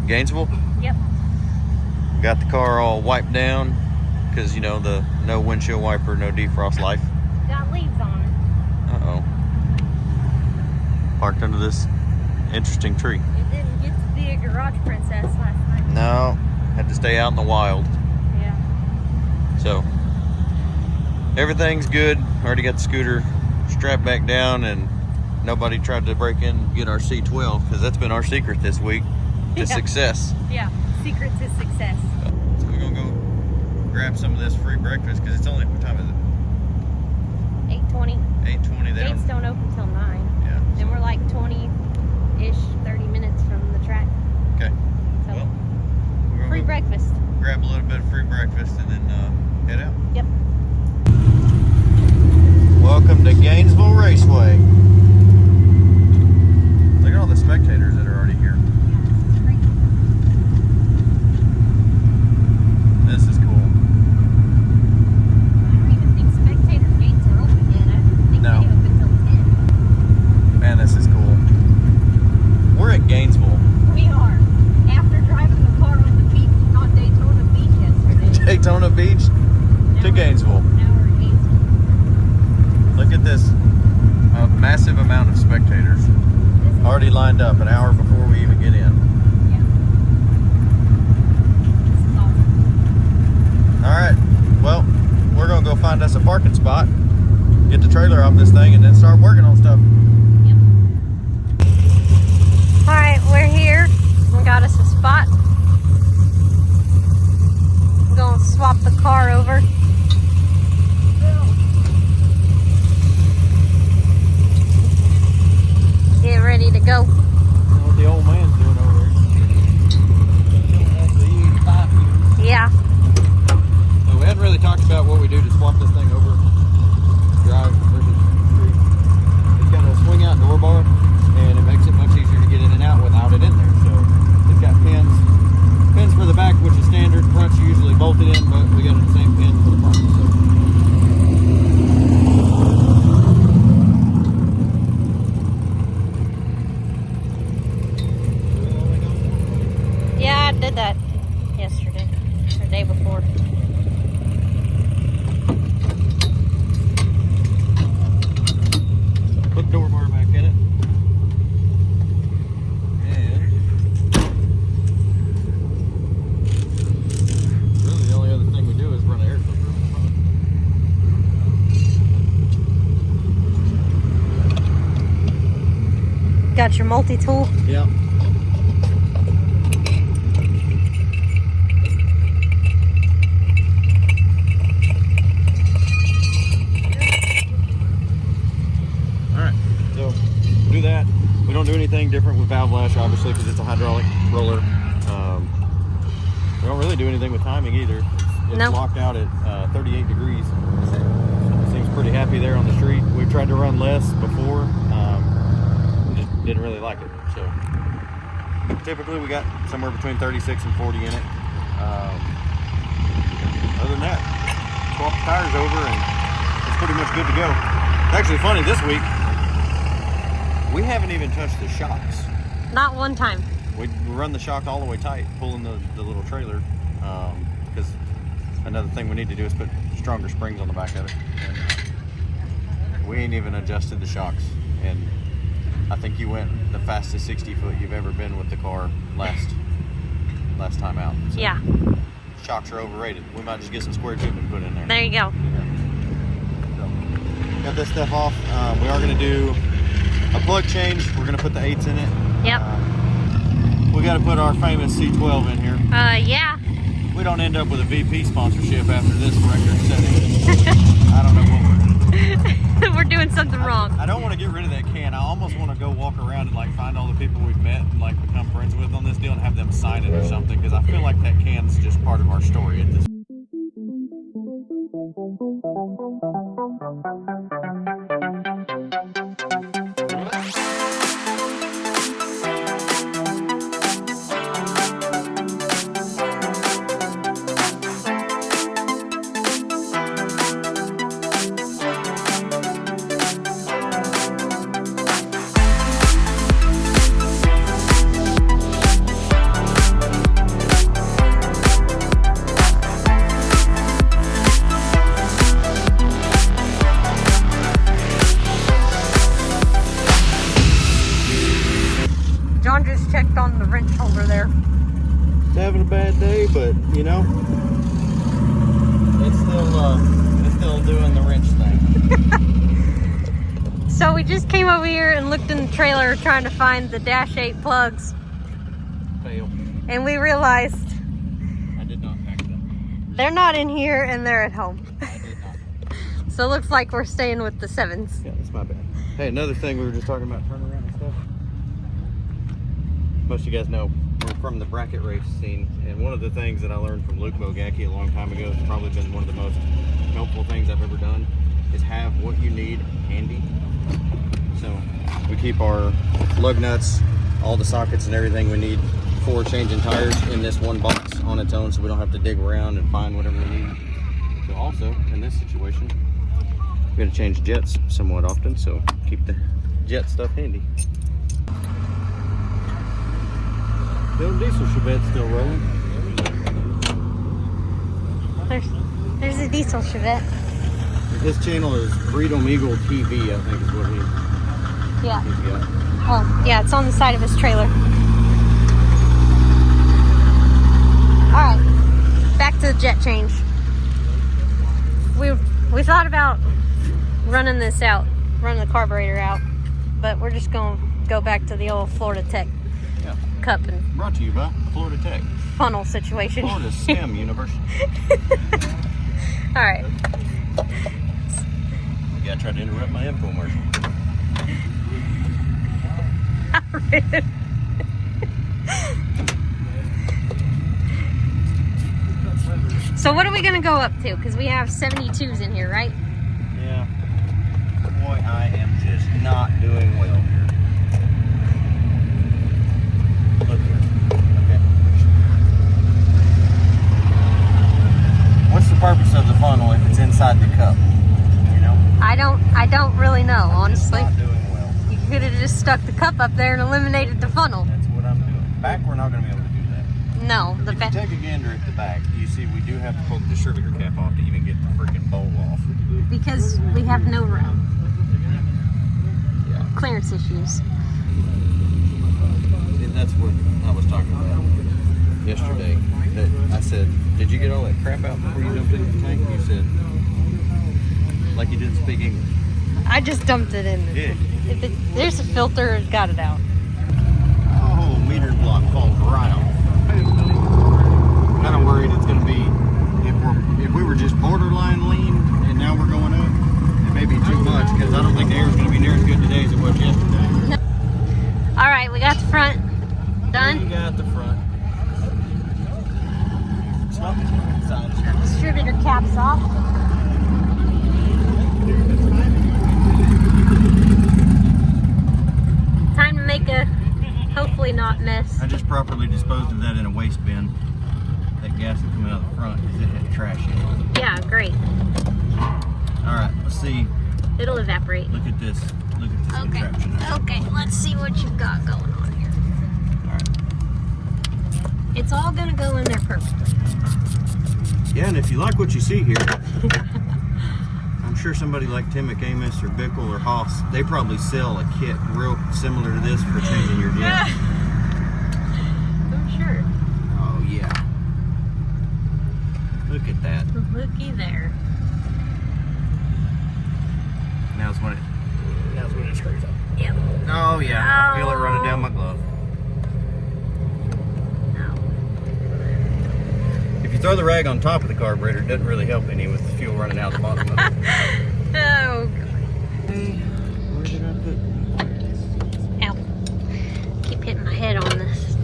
Gainesville? Yep. Got the car all wiped down because, you know, the no windshield wiper, no defrost life. Got leaves on it. Uh-oh. Parked under this interesting tree. It didn't get to be a garage princess last night. No, had to stay out in the wild. Yeah. So, everything's good. Already got the scooter strapped back down, and nobody tried to break in and get our C12 because that's been our secret this week to success. Yeah, secret to success. So we're gonna go grab some of this free breakfast because it's only, what time is it? 8:20. 8:20. Gates don't open till 9. Yeah. And we're like 20-ish, 30 minutes from the track. Okay. So, Well, we're gonna free breakfast. grab a little bit of free breakfast and then head out. Yep. Welcome to Gainesville Raceway. Look at all the spectators that are already here. This is cool. I don't even think spectator gates are open yet. I think No. they open till 10. Man, this is cool. We're at Gainesville. We are. After driving the car on the beach, on Daytona Beach yesterday. Daytona Beach to Gainesville. Now we're at Gainesville. Look at this. A massive amount of spectators already lined up an hour before we even get in. Yeah. This is awesome. All right. Well, we're going to go find us a parking spot, get the trailer off this thing, and then start working on stuff. Yep. All right, we're here. We got us a spot. We're going to swap the car over. Get ready to go. What the old man's doing over there. Yeah. So we hadn't really talked about what we do to swap this thing over. Drive versus street. It's got a swing out door bar, and it makes it much easier to get in and out without it in there. So it's got pins for the back, which is standard. Front's usually bolted in, but we got the same pin for the front. So. Yeah, I did that yesterday, or the day before. Put the door bar back in it. And really the only other thing we do is run an air filter on the front. Got your multi-tool? Yeah. Do that. We don't do anything different with valve lash, obviously, because it's a hydraulic roller. We don't really do anything with timing either. It's locked out at 38 degrees. Seems pretty happy there on the street. We've tried to run less before. We just didn't really like it. So typically we got somewhere between 36 and 40 in it. Other than that, swap the tires over and it's pretty much good to go. It's actually funny this week. We haven't even touched the shocks. Not one time. We run the shock all the way tight, pulling the little trailer. Because another thing we need to do is put stronger springs on the back of it. And, we ain't even adjusted the shocks. And I think you went the fastest 60 foot you've ever been with the car last time out. So Yeah. Shocks are overrated. We might just get some square tube and put in there. There you go. So, got this stuff off. We are going to do a plug change. We're going to put the 8s in it. Yep. We got to put our famous C12 in here. Yeah. We don't end up with a VP sponsorship after this record setting. I don't know what we're going to do. We're doing something wrong. I don't want to get rid of that can. I almost want to go walk around and like find all the people we've met and like become friends with on this deal and have them sign it or something, because I feel like that can's just part of our story at this point. bad day, but you know, it's still doing the wrench thing. So we just came over here and looked in the trailer trying to find the Dash 8 plugs. Fail. And we realized I did not pack them. they're not in here and they're at home. I did not. So it looks like we're staying with the 7s. Yeah, that's my bad. Hey, another thing we were just talking about turnaround and stuff. Most of you guys know we're from the bracket race scene, and one of the things that I learned from Luke Bogacki a long time ago, it's probably been one of the most helpful things I've ever done, is have what you need handy. So we keep our lug nuts, all the sockets and everything we need for changing tires in this one box on its own, so we don't have to dig around and find whatever we need. So also, in this situation, we gotta change jets somewhat often, so keep the jet stuff handy. The old diesel Chevette's still rolling. There's a diesel Chevette. His channel is Freedom Eagle TV, I think is what he's Yeah. got. Oh, yeah, it's on the side of his trailer. Alright, back to the jet change. We thought about running this out, running the carburetor out, but we're just going to go back to the old Florida Tech cup and Brought to you by Florida Tech. funnel situation. Florida STEM University. Alright. You gotta try to interrupt my infomercial. So what are we going to go up to? Because we have 72s in here, right? Yeah. Boy, I am just not doing well here. Look here. Okay. What's the purpose of the funnel if it's inside the cup? You know? I don't really know, honestly. Not doing well. You could have just stuck the cup up there and eliminated the funnel. That's what I'm doing. Back, we're not going to be able to do that. No, the If you take a gander at the back, you see we do have to pull the distributor cap off to even get the freaking bowl off. because we have no room. Yeah. Clearance issues. And that's what I was talking about yesterday. That I said, did you get all that crap out before you dumped it in the tank? You said, like you didn't speak English. I just dumped it in. Yeah. If there's a filter, it got it out. Oh, meter block falls right off. Kind of worried it's going to be, if we were just borderline lean and now we're going up, it may be too much because I don't think the air is going to be near as good today as it was yesterday. No. All right, we got the front done. We got the front. Distributor caps off. Time to make a hopefully not mess. I just properly disposed of that in a waste bin. That gas that coming out of the front because it had trash in it. Yeah, great. Alright, let's see. It'll evaporate. Look at this. Look at this contraption. Okay, let's see what you've got going on here. Alright. It's all gonna go in there perfectly. Yeah, and if you like what you see here, I'm sure somebody like Tim McAmis or Bickle or Haas, they probably sell a kit real similar to this for changing your jet. I'm sure. Oh yeah. Look at that. Looky there. Now's when it screws up. Yep. Oh yeah, I feel it running down my glove. If you throw the rag on top of the carburetor, it doesn't really help any with the fuel running out the bottom of it. Oh, Where did I put? ow. Keep hitting my head on this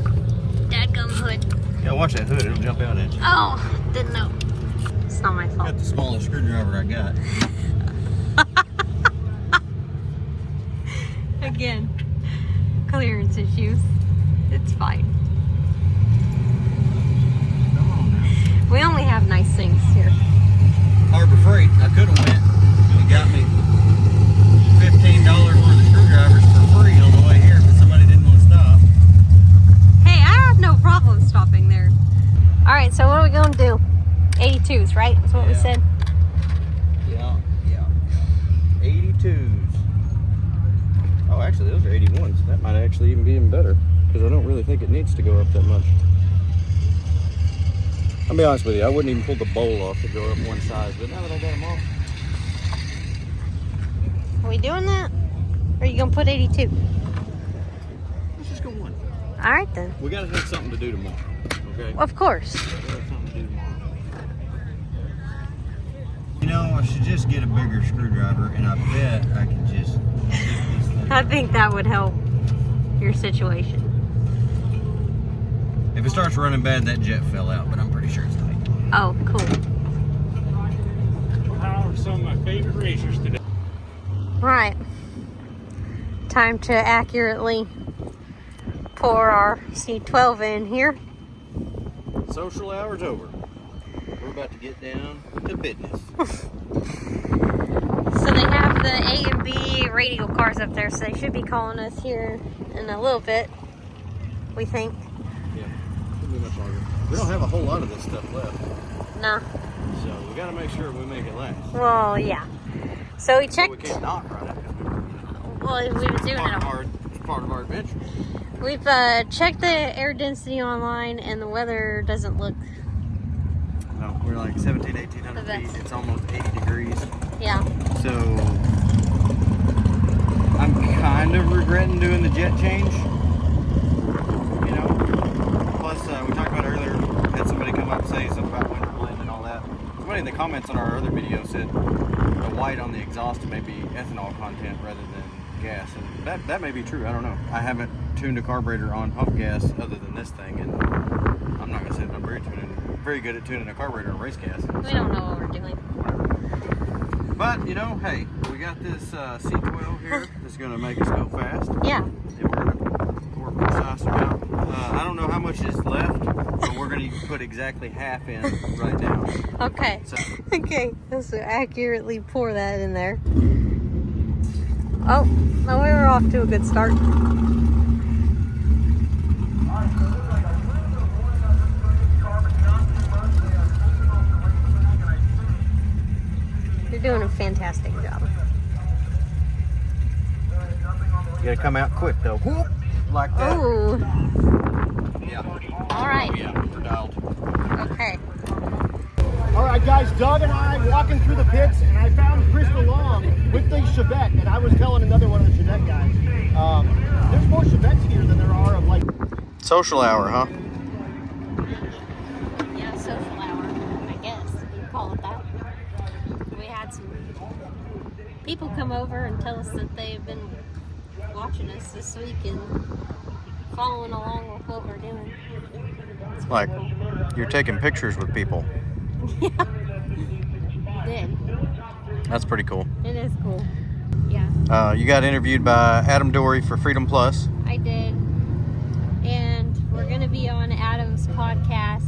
dadgum hood. Yeah, watch that hood, it'll jump out at you. Oh, didn't know. It's not my fault. Got the smallest screwdriver I got. Again, clearance issues. It's fine. Come on now. We only have nice things here. Harbor Freight, I could have went and got me $15 worth of screwdrivers for free on the way here, but somebody didn't want to stop. Hey, I have no problem stopping there. All right, so what are we going to do? 82s, right? That's what we said. Yeah. 82s. Oh, actually, those are 81s. That might actually even be even better, because I don't really think it needs to go up that much. I'll be honest with you, I wouldn't even pull the bowl off to go up one size, but now that I got them off. Are we doing that? Or are you gonna put 82? Let's just go one. All right then. We gotta have something to do tomorrow, okay? Of course. We gotta have something to do tomorrow. You know, I should just get a bigger screwdriver, and I bet I can just lift this thing. I think that would help your situation. If it starts running bad, that jet fell out, but I'm pretty sure it's tight. Oh, cool. How are some of my favorite racers today? Right. Time to accurately pour our C12 in here. Social hour's over. We're about to get down to business. So they have the A and B radial cars up there, so they should be calling us here in a little bit, we think. Yeah, could be much longer. We don't have a whole lot of this stuff left, Nah. so we gotta make sure we make it last. Well, yeah. So we So checked. we can't not run it. Well, we've been doing it. It's part of our adventure. We've checked the air density online, and the weather doesn't look. No, we're like 1,800 The feet. best. It's almost 80 degrees. Yeah. So I'm kind of regretting doing the jet change. You know. Plus, we talked about earlier. Had somebody come up and say something about winter blend and all that. Somebody in the comments on our other video said the white on the exhaust may be ethanol content rather than gas, and that may be true. I don't know. I haven't tuned a carburetor on pump gas other than this thing, and I'm not gonna say that I'm very good at tuning a carburetor on race gas. We don't know what we're doing. But you know, hey, we got this C12 here that's gonna make us go fast. Yeah. And we're gonna pour a precise amount. I don't know how much is left, but we're gonna put exactly half in right now. Okay. So, Okay. Let's accurately pour that in there. Oh, no, we were off to a good start. You're doing a fantastic job. you gotta come out quick though. Whoop, like that. Oh, Yeah. all right. Oh, yeah, we're dialed. Okay. All right, guys, Doug and I walking through the pits, and I found Chris DeLong with the Chevette, and I was telling another one of the Chevette guys, there's more Chevettes here than there are of, like... Social hour, huh? Yeah, social hour, I guess you call it that. We had some people come over and tell us that they've been watching us this week and following along with what we're doing. It's Like, cool. you're taking pictures with people. Yeah. Did. That's pretty cool. It is cool. Yeah. You got interviewed by Adam Dory for Freedom Plus. I did. And we're going to be on Adam's podcast,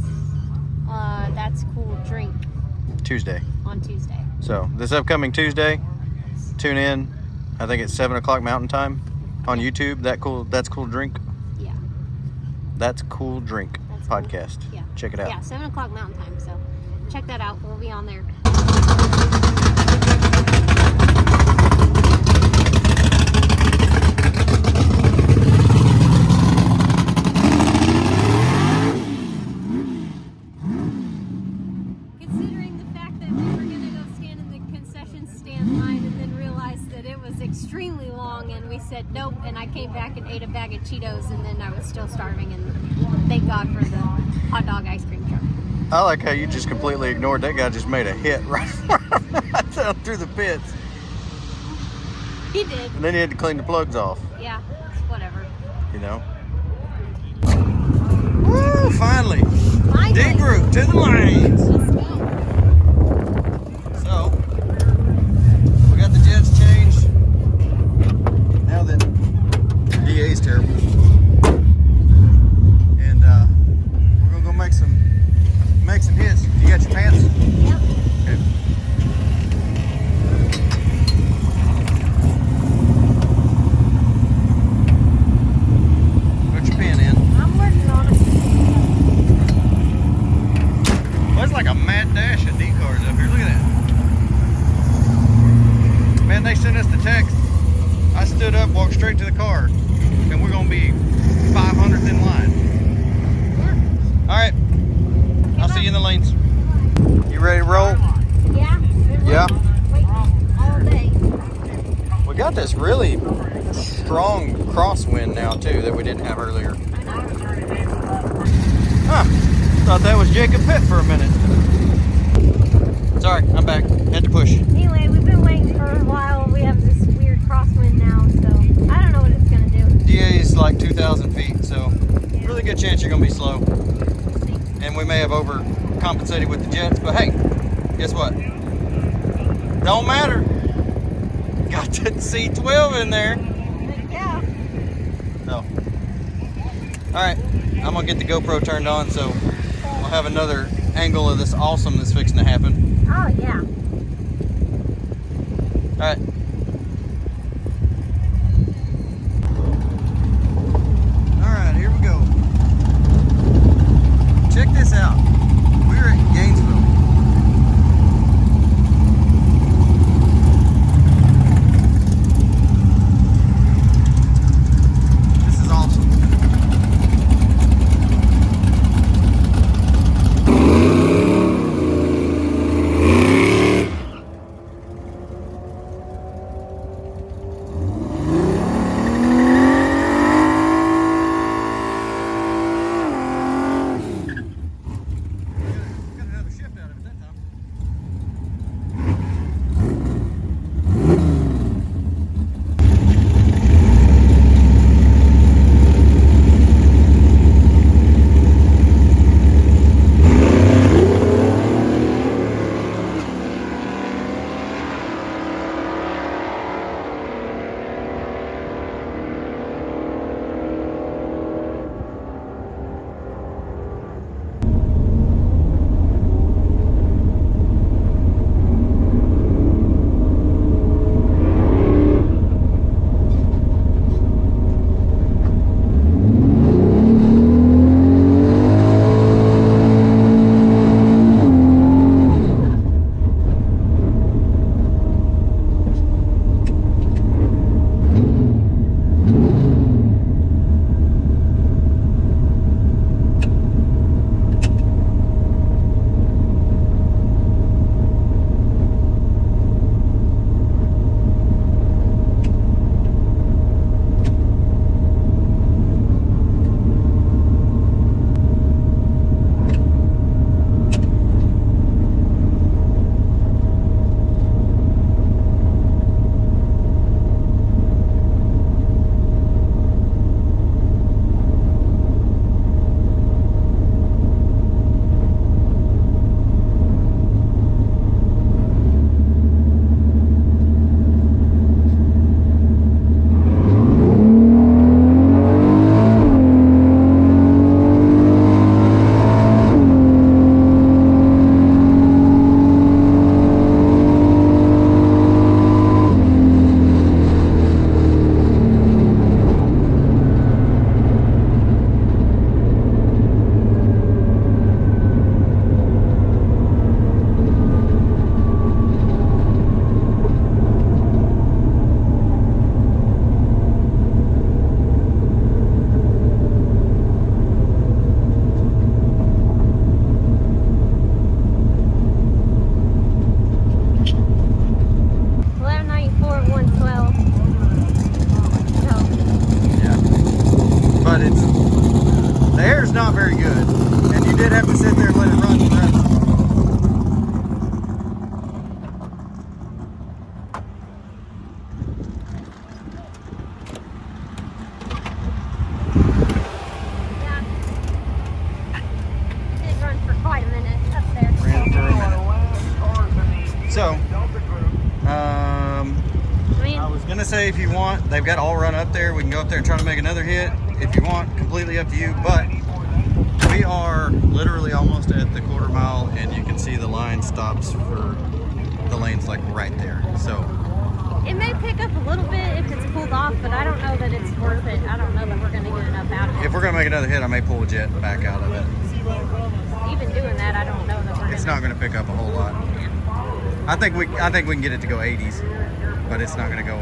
That's Cool Drink, Tuesday. on Tuesday. So this upcoming Tuesday, tune in. I think it's 7 o'clock Mountain Time on YouTube. That's cool drink. Yeah. That's cool drink That's Cool. podcast. Yeah. Check it out. Yeah, 7 o'clock Mountain Time. So check that out. We'll be on there. Considering the fact that we were going to go stand in the concession stand line and then realized that it was extremely long, and we said nope, and I came back and ate a bag of Cheetos, and then I was still starving, and thank God for the hot dog ice cream truck. I like how you just completely ignored that guy. Just made a hit right through the pits, He did. and then you had to clean the plugs off. Yeah, it's whatever. You know. Woo! Finally, Finally. dig route to the lanes. Let's go. So, we got the jets changed. Now that DA is terrible. And we're gonna go make some hits. You got your pants? Yep. Okay. Put your pin in. I'm working on it. Well, it's like a mad dash of D-cars up here. Look at that. Man, they sent us the text. I stood up, walked straight to the car, and we're going to be 500th in line. All right. I'll see you in the lanes. this really strong crosswind now too that we didn't have earlier. Huh. Thought that was Jacob Pitt for a minute. Sorry, I'm back. Had to push. Anyway, we've been waiting for a while. We have this weird crosswind now, so I don't know what it's gonna do. DA is like 2,000 feet, so really good chance you're gonna be slow. And we may have overcompensated with the jets, but hey, guess what? Don't matter. Got that C12 in there. Yeah. So, all right, I'm gonna get the GoPro turned on so we'll have another angle of this awesome that's fixing to happen. Oh yeah. All right. All right, here we go. Check this out. We're at Gainesville. This is awesome. Got another shift out of it that time. Not very good, and you did have to sit there and let it run forever. Yeah. It did run for quite a minute up there. Ran for a minute. So, I was gonna say if you want, they've got all run up there. We can go up there and try to make another hit if you want. Completely up to you, but we are literally almost at the quarter mile, and you can see the line stops for the lanes like right there. So it may pick up a little bit if it's pulled off, but I don't know that it's worth it. I don't know that we're going to get enough out of it. if we're gonna make another hit, I may pull a jet back out of it. Even doing that, I don't know that we're It's gonna. not gonna pick up a whole lot. I think we can get it to go 80s, but it's not gonna go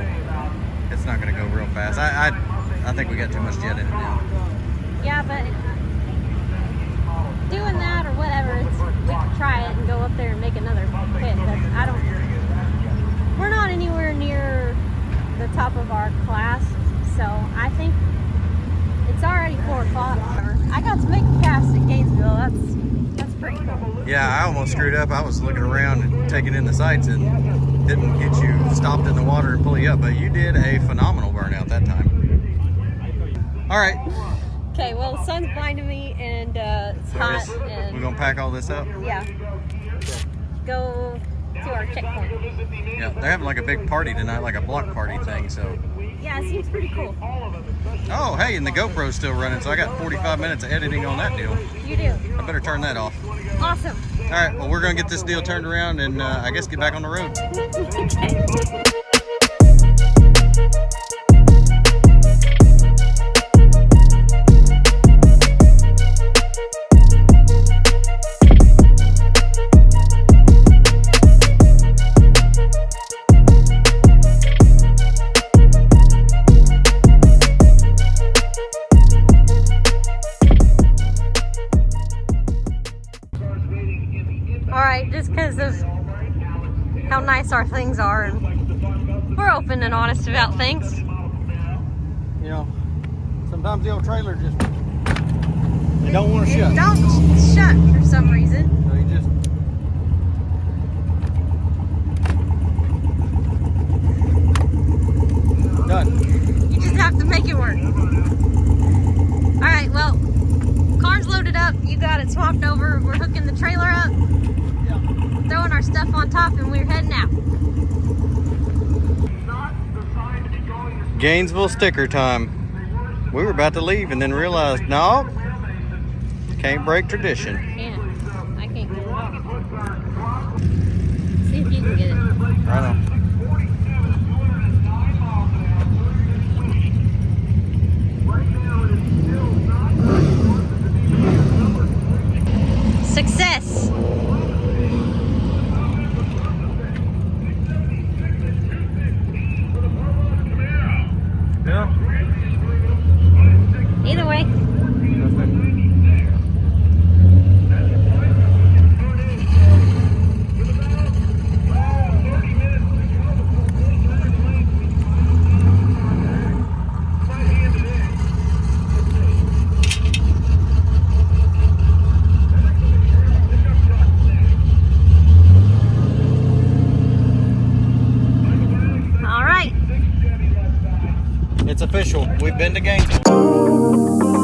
real fast. I think we got too much jet in it now. Yeah, but doing that or whatever, we can try it and go up there and make another hit. But we're not anywhere near the top Yeah, I almost screwed up. I was looking around and taking in the sights and didn't get you stopped in the water and pull you up, but you did a phenomenal burnout that time. All right. Okay, well, the sun's blinding me and it's hot. And We're going to pack all this up? yeah. Go to our checkpoint. Yeah, they're having like a big party tonight, like a block party thing, so. Yeah, it seems pretty cool. Oh, hey, and the GoPro's still running, so I got 45 minutes of editing on that deal. You do. I better turn that off. Awesome. All right, well, we're going to get this deal turned around and I guess get back on the road. Okay. Alright, just because of how nice our things are, and we're open and honest about things. You know, sometimes the old trailer just, they don't want to It shut. don't shut for some reason. So you just, done. You just have to make it work. Alright, well, car's loaded up, you got it swapped over, we're hooking the trailer up, throwing our stuff on top, and we're heading out. Gainesville sticker time. We were about to leave and then realized, no, can't break tradition. Yeah, I can't get it. See if you can get it. Right on. Success! Yeah. Either way. All right. It's official. We've been to Gainesville.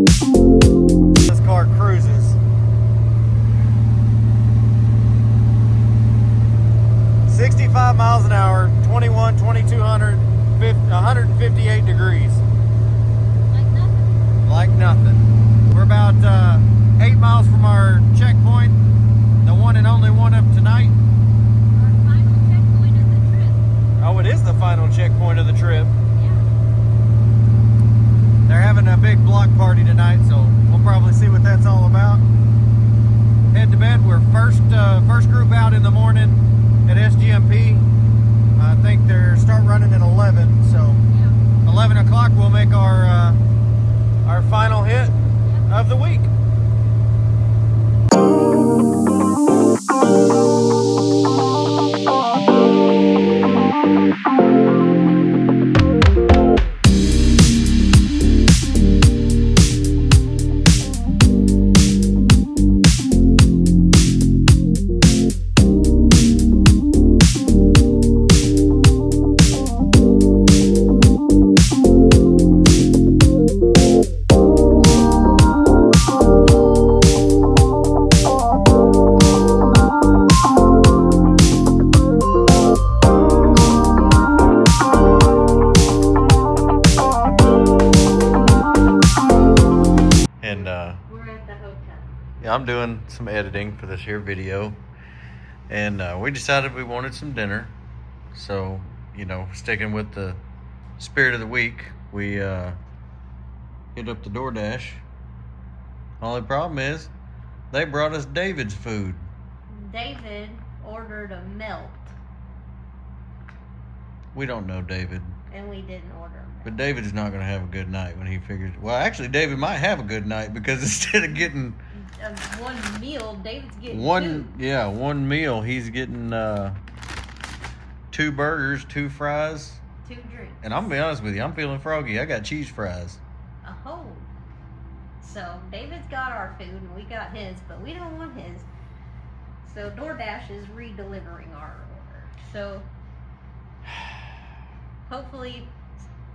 This car cruises. 65 miles an hour, 2200, 158 degrees. Like nothing. Like nothing. We're about 8 miles from our checkpoint, the one and only one of tonight. Our final checkpoint of the trip. Oh, it is the final checkpoint of the trip. Yeah. They're having a big block party tonight, so we'll probably see what that's all about. Head to bed. We're first group out in the morning at SGMP. I think they're start running at 11, so Yeah. 11 o'clock we'll make our final hit of the week. And We're at the hotel. yeah, I'm doing some editing for this here video, and we decided we wanted some dinner. So, you know, sticking with the spirit of the week, we hit up the DoorDash. Only problem is they brought us David's food. David ordered a melt. We don't know David. and we didn't order them. But David's not going to have a good night when he figures. Well, actually, David might have a good night because instead of getting One meal, David's getting one meal, he's getting 2 burgers, 2 fries, 2 drinks. and I'm gonna be honest with you, I'm feeling froggy. I got cheese fries. Oh. So David's got our food and we got his, but we don't want his. So DoorDash is re-delivering our order. So hopefully,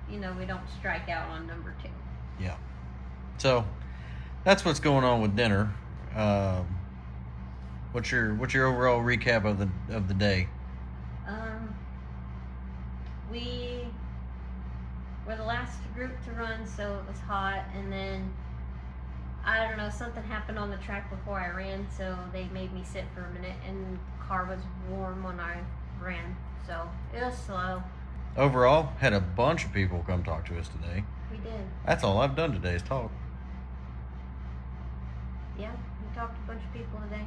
we don't strike out on number 2. Yeah. So that's what's going on with dinner. What's your overall recap of the day? We were the last group to run, so it was hot, and then I don't know, something happened on the track before I ran, so they made me sit for a minute, and the car was warm when I ran, so it was slow. Overall, had a bunch of people come talk to us today. We did. That's all I've done today is talk. Yeah, we talked to a bunch of people today.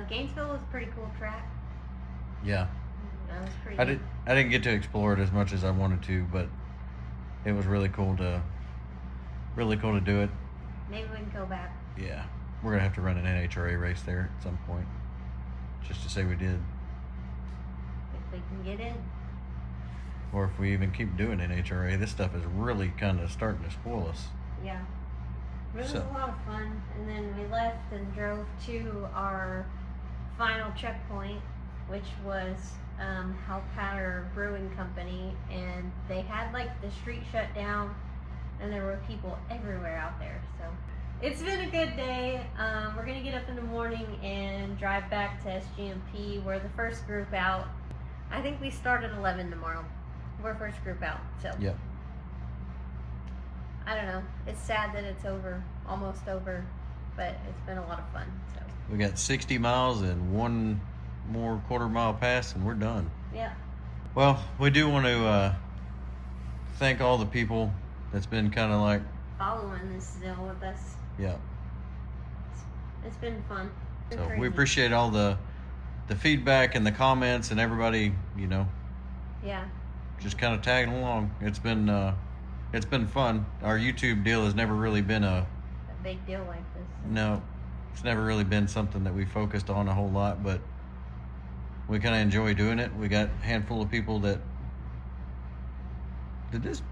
Gainesville was a pretty cool track. Yeah. That was pretty I good. didn't get to explore it as much as I wanted to, but it was really cool to do it. Maybe we can go back. Yeah. We're gonna have to run an NHRA race there at some point. Just to say we did. If we can get in. Or if we even keep doing NHRA. This stuff is really kinda starting to spoil us. Yeah. It was So- a lot of fun, and then we left and drove to our final checkpoint, which was Halpatter Brewing Company, and they had the street shut down, and there were people everywhere out there. So it's been a good day. We're gonna get up in the morning and drive back to SGMP. We're the first group out. I think we start at 11 tomorrow. We're first group out, so. Yep. I don't know. It's sad that it's over, almost over, but it's been a lot of fun. So We got 60 miles and 1 more quarter-mile pass, and we're done. yeah, Well, we do want to thank all the people that's been kind of following this deal with us, yeah. it's been fun. It's been So we crazy. appreciate all the feedback and the comments and everybody, Yeah, just kind of tagging along. It's been fun. Our YouTube deal has never really been a big deal like this. no, it's never really been something that we focused on a whole lot, but we kind of enjoy doing it. We got a handful of people that. Did this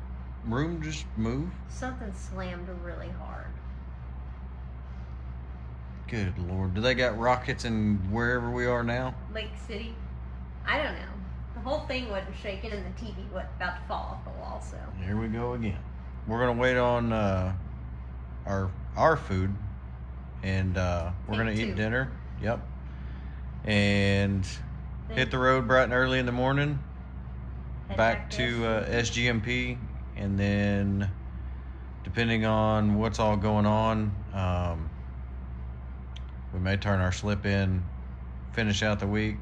room just move? Something slammed really hard. Good Lord. Do they got rockets in wherever we are now? Lake City, I don't know. The whole thing wasn't shaking, and the TV was about to fall off the wall. So Here we go again. We're gonna wait on our food, and we're gonna Take eat 2. dinner. Yep. And then hit the road bright and early in the morning. head Back to SGMP, and then depending on what's all going on, we may turn our slip in, finish out the week,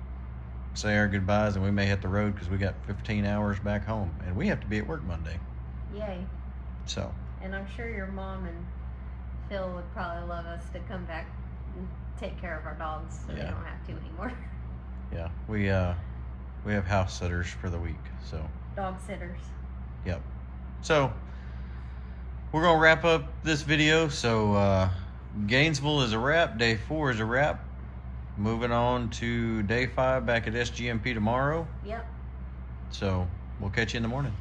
say our goodbyes, and we may hit the road because we got 15 hours back home, and we have to be at work Monday. Yay! So And I'm sure your mom and Phil would probably love us to come back and take care of our dogs, so they Yeah. don't have to anymore. yeah, we have house sitters for the week. So Dog sitters. yep. So we're gonna wrap up this video. So Gainesville is a wrap. Day 4 is a wrap. Moving on to day 5 back at SGMP tomorrow. Yep. So we'll catch you in the morning.